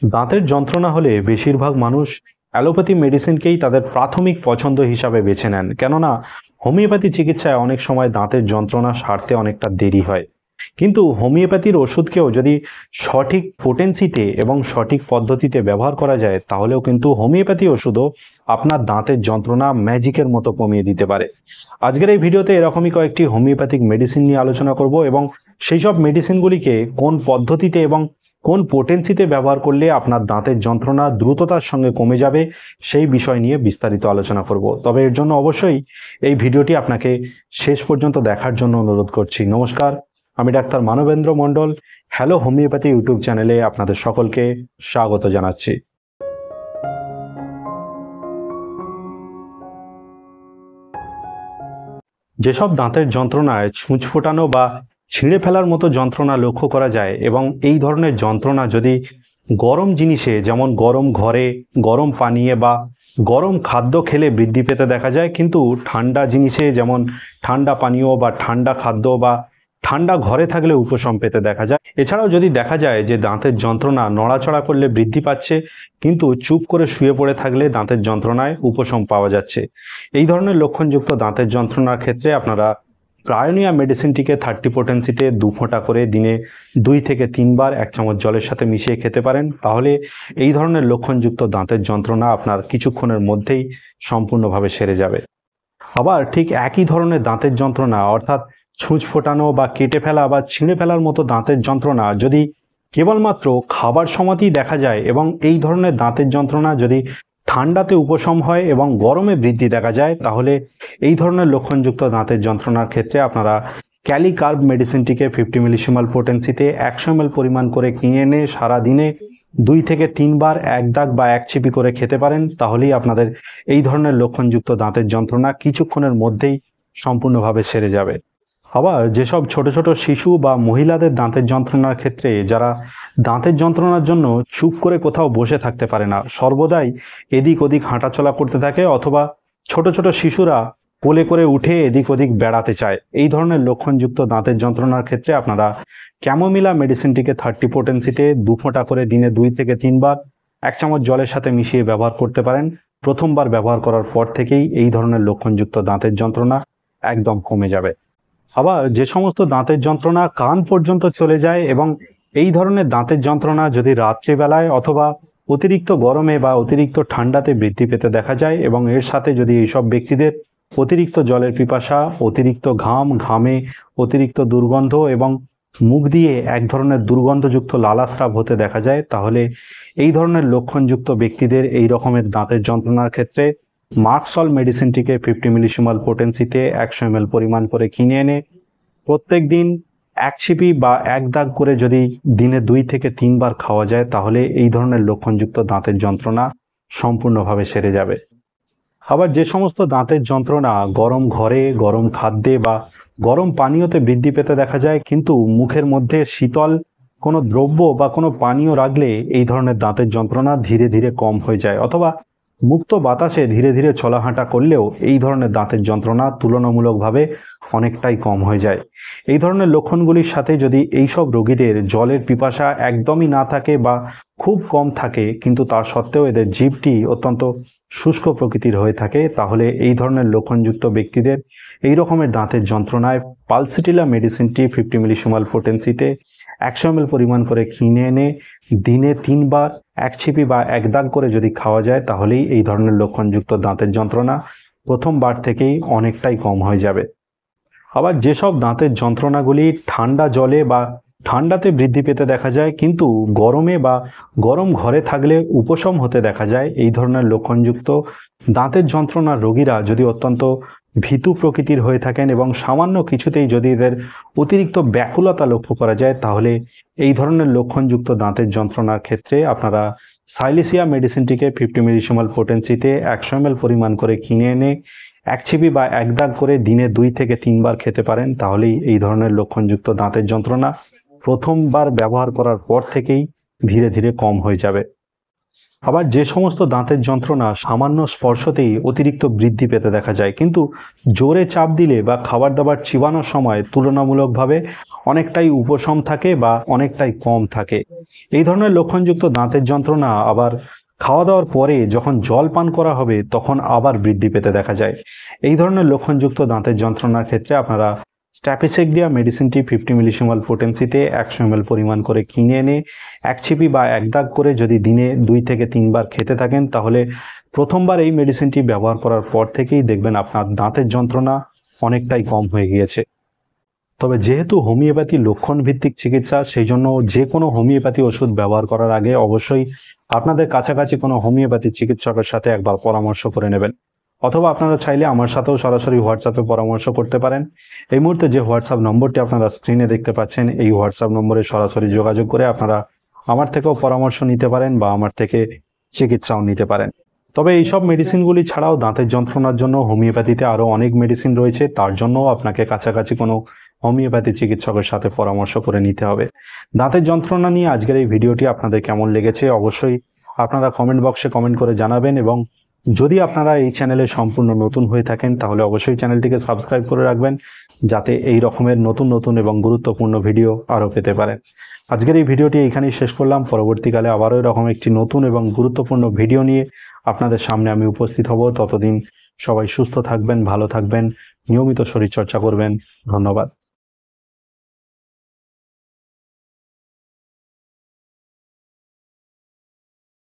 দাঁতের যন্ত্রণা হলে বেশিরভাগ মানুষ অ্যালোপ্যাথি মেডিসিনকেই তাদের প্রাথমিক পছন্দ হিসাবে বেছে নেন, কেননা হোমিওপ্যাথি চিকিৎসায় অনেক সময় দাঁতের যন্ত্রণা সারতে অনেকটা দেরি হয়। কিন্তু হোমিওপ্যাথির ওষুধকেও যদি সঠিক পোটেন্সিতে এবং সঠিক পদ্ধতিতে ব্যবহার করা যায়, তাহলেও কিন্তু হোমিওপ্যাথি ওষুধও আপনার দাঁতের যন্ত্রণা ম্যাজিকের মতো কমিয়ে দিতে পারে। আজকের এই ভিডিওতে এরকমই কয়েকটি হোমিওপ্যাথিক মেডিসিন নিয়ে আলোচনা করব এবং সেই সব মেডিসিনগুলিকে কোন পদ্ধতিতে এবং কোন পোটেন্সিতে ব্যবহার করলে আপনার দাঁতের যন্ত্রণা দ্রুততার সঙ্গে কমে যাবে, সেই বিষয় নিয়ে বিস্তারিত আলোচনা করব। তবে এর জন্য অবশ্যই এই ভিডিওটি আপনাকে শেষ পর্যন্ত দেখার জন্য অনুরোধ করছি। নমস্কার, আমি ডাক্তার মানবেন্দ্র মণ্ডল। হ্যালো হোমিওপ্যাথি ইউটিউব চ্যানেলে আপনাদের সকলকে স্বাগত জানাচ্ছি। যেসব দাঁতের যন্ত্রণায় ছুঁচ ফোটানো বা ছিঁড়ে ফেলার মতো যন্ত্রণা লক্ষ্য করা যায়, এবং এই ধরনের যন্ত্রণা যদি গরম জিনিসে যেমন গরম ঘরে, গরম পানীয়ে বা গরম খাদ্য খেলে বৃদ্ধি পেতে দেখা যায়, কিন্তু ঠান্ডা জিনিসে যেমন ঠান্ডা পানীয় বা ঠান্ডা খাদ্য বা ঠান্ডা ঘরে থাকলে উপশম পেতে দেখা যায়। এছাড়াও যদি দেখা যায় যে দাঁতের যন্ত্রণা নড়াচড়া করলে বৃদ্ধি পাচ্ছে, কিন্তু চুপ করে শুয়ে পড়ে থাকলে দাঁতের যন্ত্রণায় উপশম পাওয়া যাচ্ছে, এই ধরনের লক্ষণযুক্ত দাঁতের যন্ত্রণার ক্ষেত্রে আপনারা প্রায়োনিয়া মেডিসিনটিকে 30 পোটেন্সিতে 2 ফোঁটা করে দিনে 2 থেকে 3 বার 1 চামচ জলের সাথে মিশিয়ে খেতে পারেন। তাহলে এই ধরনের লক্ষণযুক্ত দাঁতের যন্ত্রণা আপনার কিছুক্ষণের মধ্যেই সম্পূর্ণভাবে সেরে যাবে। আবার ঠিক একই ধরনের দাঁতের যন্ত্রণা, অর্থাৎ ছুঁচ ফোটানো বা কেটে ফেলা বা ছিঁড়ে ফেলার মতো দাঁতের যন্ত্রণা যদি কেবলমাত্র খাবার সময়তেই দেখা যায়, এবং এই ধরনের দাঁতের যন্ত্রণা যদি ঠান্ডাতে উপশম হয় এবং গরমে বৃদ্ধি দেখা যায়, তাহলে এই ধরনের লক্ষণযুক্ত দাঁতের যন্ত্রণার ক্ষেত্রে আপনারা ক্যালিকার্ব মেডিসিনটিকে 50 মিলিসিমাল পোটেন্সিতে 100 ml পরিমাণ করে কিনে এনে সারাদিনে 2 থেকে 3 বার 1 দাগ বা 1 চিপি করে খেতে পারেন। তাহলেই আপনাদের এই ধরনের লক্ষণযুক্ত দাঁতের যন্ত্রণা কিছুক্ষণের মধ্যেই সম্পূর্ণভাবে সেরে যাবে। আবার যেসব ছোট ছোট শিশু বা মহিলাদের দাঁতের যন্ত্রণার ক্ষেত্রে, যারা দাঁতের যন্ত্রণার জন্য চুপ করে কোথাও বসে থাকতে পারে না, সর্বদাই এদিক ওদিক হাঁটাচলা করতে থাকে, অথবা ছোট ছোট শিশুরা কোলে করে উঠে এদিক ওদিক বেড়াতে চায়, এই ধরনের লক্ষণযুক্ত দাঁতের যন্ত্রণার ক্ষেত্রে আপনারা ক্যামোমিলা মেডিসিনটিকে 30 পোটেন্সিতে 2 ফোঁটা করে দিনে 2 থেকে 3 বার 1 চামচ জলের সাথে মিশিয়ে ব্যবহার করতে পারেন। প্রথমবার ব্যবহার করার পর থেকেই এই ধরনের লক্ষণযুক্ত দাঁতের যন্ত্রণা একদম কমে যাবে। আবার যে সমস্ত দাঁতের যন্ত্রণা কান পর্যন্ত চলে যায়, এবং এই ধরনের দাঁতের যন্ত্রণা যদি রাত্রিবেলায় অথবা অতিরিক্ত গরমে বা অতিরিক্ত ঠান্ডাতে বৃদ্ধি পেতে দেখা যায়, এবং এর সাথে যদি এইসব ব্যক্তিদের অতিরিক্ত জলের পিপাসা, অতিরিক্ত ঘামে অতিরিক্ত দুর্গন্ধ এবং মুখ দিয়ে এক ধরনের দুর্গন্ধযুক্ত লালাস্রাব হতে দেখা যায়, তাহলে এই ধরনের লক্ষণযুক্ত ব্যক্তিদের এই রকমের দাঁতের যন্ত্রণার ক্ষেত্রে মার্কসল মেডিসিনটিকে 50 মিলিসিমাল পোটেন্সিতে 100 ml পরিমাণ করে কিনে এনে প্রত্যেক দিন 1 ছিপি বা 1 দাগ করে যদি দিনে 2 থেকে 3 বার খাওয়া যায়, তাহলে এই ধরনের লক্ষণযুক্ত দাঁতের যন্ত্রণা সম্পূর্ণভাবে সেরে যাবে। আবার যে সমস্ত দাঁতের যন্ত্রণা গরম ঘরে, গরম খাদ্যে বা গরম পানীয়তে বৃদ্ধি পেতে দেখা যায়, কিন্তু মুখের মধ্যে শীতল কোনো দ্রব্য বা কোনো পানীয় রাখলে এই ধরনের দাঁতের যন্ত্রণা ধীরে ধীরে কম হয়ে যায়, অথবা মুক্ত বাতাসে ধীরে ধীরে চলাহাঁটা করলেও এই ধরনের দাঁতের যন্ত্রণা তুলনামূলকভাবে অনেকটাই কম হয়ে যায়। এই ধরনের লক্ষণগুলির সাথে যদি এইসব রোগীদের জলের পিপাসা একদমই না থাকে বা খুব কম থাকে, কিন্তু তা সত্ত্বেও এদের জিভটি অত্যন্ত শুষ্ক প্রকৃতির হয়ে থাকে, তাহলে এই ধরনের লক্ষণযুক্ত ব্যক্তিদের এই রকমের দাঁতের যন্ত্রণায় পালসিটিলা মেডিসিনটি 50 মিলিসিমাল পোটেন্সিতে 100 ml পরিমাণ করে কিনে এনে দিনে 3 বার 1 ছিপি বা 1 দাগ করে যদি খাওয়া যায়, তাহলেই এই ধরনের লক্ষণযুক্ত দাঁতের যন্ত্রণা প্রথমবার থেকেই অনেকটাই কম হয়ে যাবে। আবার যেসব দাঁতের যন্ত্রণাগুলি ঠান্ডা জলে বা ঠান্ডাতে বৃদ্ধি পেতে দেখা যায়, কিন্তু গরমে বা গরম ঘরে থাকলে উপশম হতে দেখা যায়, এই ধরনের লক্ষণযুক্ত দাঁতের যন্ত্রণার রোগীরা যদি অত্যন্ত ভীতু প্রকৃতির হয়ে থাকেন এবং সামান্য কিছুতেই যদি এদের অতিরিক্ত ব্যাকুলতা লক্ষ্য করা যায়, তাহলে এই ধরনের লক্ষণযুক্ত দাঁতের যন্ত্রণার ক্ষেত্রে আপনারা সাইলিসিয়া মেডিসিনটিকে 50 মিলিসিমাল পোটেন্সিতে 100 ml পরিমাণ করে কিনে এনে 1 ছিপি বা 1 দাগ করে দিনে 2 থেকে 3 বার খেতে পারেন। তাহলেই এই ধরনের লক্ষণযুক্ত দাঁতের যন্ত্রণা প্রথমবার ব্যবহার করার পর থেকেই ধীরে ধীরে কম হয়ে যাবে। আবার যে সমস্ত দাঁতের যন্ত্রণা সামান্য স্পর্শতেই অতিরিক্ত বৃদ্ধি পেতে দেখা যায়, কিন্তু জোরে চাপ দিলে বা খাবার দাবার চিবানোর সময় তুলনামূলকভাবে অনেকটাই উপশম থাকে বা অনেকটাই কম থাকে, এই ধরনের লক্ষণযুক্ত দাঁতের যন্ত্রণা আবার খাওয়া দাওয়ার পরে যখন জল পান করা হবে তখন আবার বৃদ্ধি পেতে দেখা যায়। এই ধরনের লক্ষণযুক্ত দাঁতের যন্ত্রণার ক্ষেত্রে আপনারা স্ট্যাপিসেগ্রিয়া মেডিসিনটি 50 মিলিসিমাল পোটেন্সিতে 100 ml পরিমাণ করে কিনে এনে এক ছিপি বা এক দাগ করে যদি দিনে 2 থেকে 3 বার খেতে থাকেন, তাহলে প্রথমবার এই মেডিসিনটি ব্যবহার করার পর থেকেই দেখবেন আপনার দাঁতের যন্ত্রণা অনেকটাই কম হয়ে গিয়েছে। তবে যেহেতু হোমিওপ্যাথি লক্ষণ ভিত্তিক চিকিৎসা, সেই জন্য যে কোনো হোমিওপ্যাথি ওষুধ ব্যবহার করার আগে অবশ্যই আপনাদের কাছাকাছি কোনো হোমিওপ্যাথি চিকিৎসকের সাথে একবার পরামর্শ করে নেবেন। অথবা আপনারা চাইলে আমার সাথেও সরাসরি হোয়াটসঅ্যাপে পরামর্শ করতে পারেন। এই মুহূর্তে যে হোয়াটসঅ্যাপ নম্বরটি আপনারা স্ক্রিনে দেখতে পাচ্ছেন, এই হোয়াটসঅ্যাপ নম্বরে সরাসরি যোগাযোগ করে আপনারা আমার থেকেও পরামর্শ নিতে পারেন বা আমার থেকে চিকিৎসাও নিতে পারেন। তবে এইসব মেডিসিনগুলি ছাড়াও দাঁতের যন্ত্রণার জন্য হোমিওপ্যাথিতে আরও অনেক মেডিসিন রয়েছে, তার জন্যও আপনাকে কাছাকাছি কোনো হোমিওপ্যাথি চিকিৎসকের সাথে পরামর্শ করে নিতে হবে। দাঁতের যন্ত্রণা নিয়ে আজকের এই ভিডিওটি আপনাদের কেমন লেগেছে অবশ্যই আপনারা কমেন্ট বক্সে কমেন্ট করে জানাবেন, এবং যদি আপনারা এই চ্যানেলে সম্পূর্ণ নতুন হয়ে থাকেন তাহলে অবশ্যই চ্যানেলটিকে সাবস্ক্রাইব করে রাখবেন, যাতে এই রকমের নতুন নতুন এবং গুরুত্বপূর্ণ ভিডিও আরও পেতে পারেন। আজকের এই ভিডিওটি এইখানেই শেষ করলাম। পরবর্তীকালে আবারও এরকম একটি নতুন এবং গুরুত্বপূর্ণ ভিডিও নিয়ে আপনাদের সামনে আমি উপস্থিত হব। ততদিন সবাই সুস্থ থাকবেন, ভালো থাকবেন, নিয়মিত শরীরচর্চা করবেন। ধন্যবাদ।